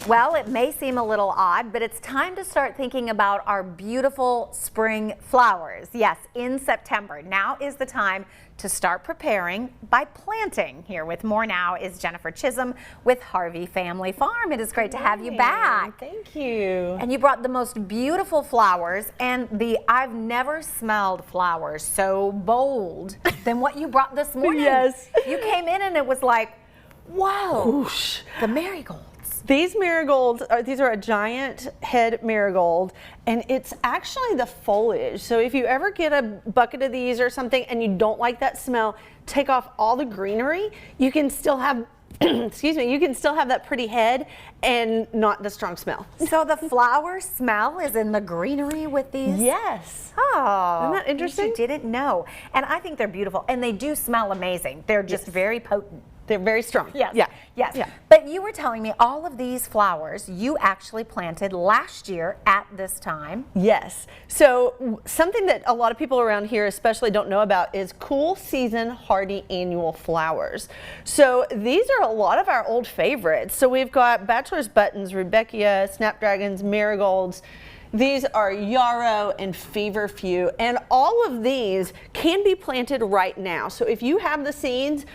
Well, it may seem a little odd, but it's time to start thinking about our beautiful spring flowers. Yes, in September. Now is the time to start preparing by planting. Here with more now is Jennifer Chisam with Harvey Family Farm. It is great to have you back. Thank you. And you brought the most beautiful flowers, and I've never smelled flowers so bold than what you brought this morning. Yes. You came in and it was like, whoa, Whoosh. the marigolds. These marigolds, these are a giant head marigold, and it's actually the foliage. So if you ever get a bucket of these or something and you don't like that smell, take off all the greenery. You can still have, excuse me, you can still have that pretty head and not the strong smell. So the flower smell is in the greenery with these? Yes. Oh, Isn't that interesting? You didn't know. And I think they're beautiful, and they do smell amazing. They're just very potent. They're very strong. Yes. Yeah. Yes. Yeah. But you were telling me all of these flowers you actually planted last year at this time. Yes. So something that a lot of people around here especially don't know about is cool season hardy annual flowers. So these are a lot of our old favorites. So we've got bachelor's buttons, rudbeckia, snapdragons, marigolds. These are yarrow and feverfew, and all of these can be planted right now. So if you have the seeds,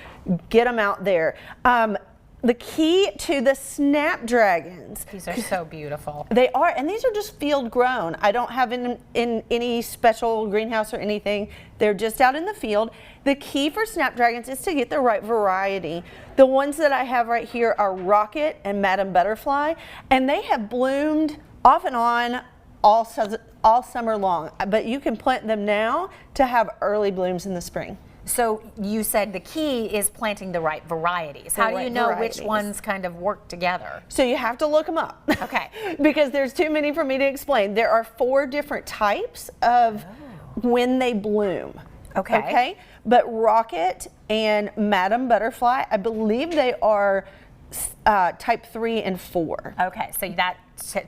get them out there. The key to the snapdragons. These are so beautiful. They are, and these are just field grown. I don't have in any special greenhouse or anything. They're just out in the field. The key for snapdragons is to get the right variety. The ones that I have right here are Rocket and Madam Butterfly, and they have bloomed off and on all summer long, but you can plant them now to have early blooms in the spring. So you said the key is planting the right varieties. How do you know which ones kind of work together? So you have to look them up. Okay. Because there's too many for me to explain. There are 4 different types of when they bloom. Okay. Okay. But Rocket and Madam Butterfly, I believe they are type 3 and 4. Okay, so that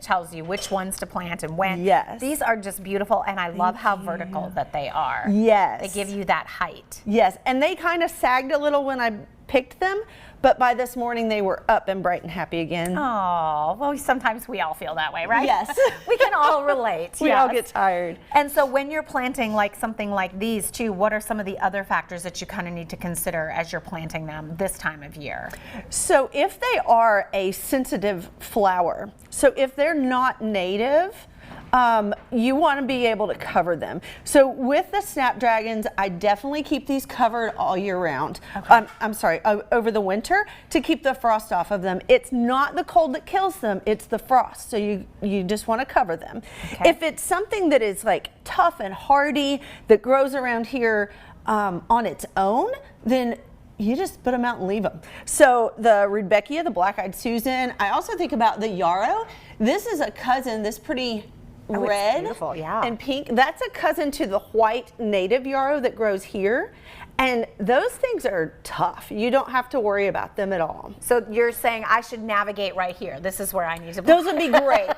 tells you which ones to plant and when. Yes. These are just beautiful, and I love how vertical that they are. Yes. They give you that height. Yes, and they kind of sagged a little when I picked them, but by this morning they were up and bright and happy again. Oh, well, sometimes we all feel that way, right? Yes. We can all relate. We all get tired. And so when you're planting like something like these too, what are some of the other factors that you kind of need to consider as you're planting them this time of year? So if they are a sensitive flower, so if they're not native, you want to be able to cover them. So with the snapdragons, I definitely keep these covered all year round. Okay. I'm sorry, over the winter to keep the frost off of them. It's not the cold that kills them, it's the frost. So you just want to cover them. Okay. If it's something that is like tough and hardy that grows around here on its own, then you just put them out and leave them. So the Rudbeckia, the black-eyed Susan, I also think about the yarrow. This is a cousin, this pretty red beautiful, yeah. and pink. That's a cousin to the white native yarrow that grows here. And those things are tough. You don't have to worry about them at all. So you're saying I should navigate right here. This is where I need to be. Those would be great.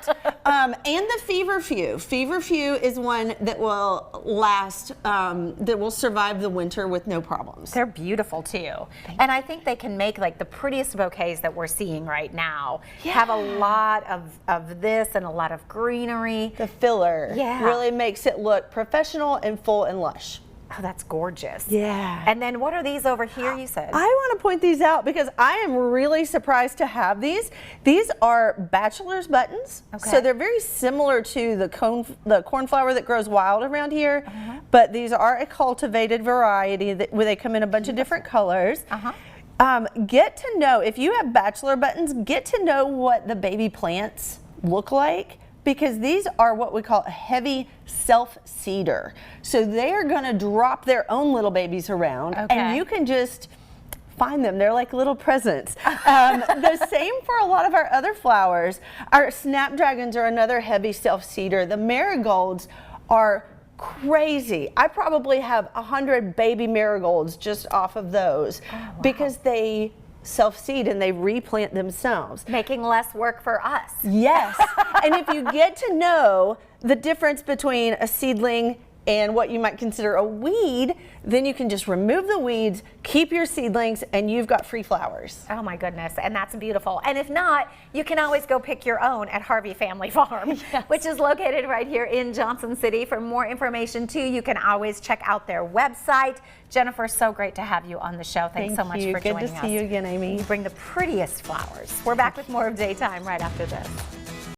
And the feverfew. Feverfew is one that will last, that will survive the winter with no problems. They're beautiful too. And I think they can make like the prettiest bouquets that we're seeing right now. Yeah. Have a lot of this and a lot of greenery. The filler Yeah. really makes it look professional and full and lush. Oh, that's gorgeous. Yeah. And then what are these over here, you said? I want to point these out because I am really surprised to have these. These are bachelor's buttons. Okay. So they're very similar to the cornflower that grows wild around here, but these are a cultivated variety where they come in a bunch of different colors. Get to know, if you have bachelor buttons, get to know what the baby plants look like, because these are what we call a heavy self-seeder. So they're gonna drop their own little babies around, and you can just find them. They're like little presents. The same for a lot of our other flowers. Our snapdragons are another heavy self-seeder. The marigolds are crazy. I probably have 100 baby marigolds just off of those because they self-seed and they replant themselves. Making less work for us. Yes. And if you get to know the difference between a seedling and what you might consider a weed, then you can just remove the weeds, keep your seedlings, and you've got free flowers. Oh my goodness, and that's beautiful. And if not, you can always go pick your own at Harvey Family Farm, yes, which is located right here in Johnson City. For more information too, you can always check out their website. Jennifer, so great to have you on the show. Thanks so much for joining us. Good to see you again, Amy. You bring the prettiest flowers. We're back with more of Daytime right after this.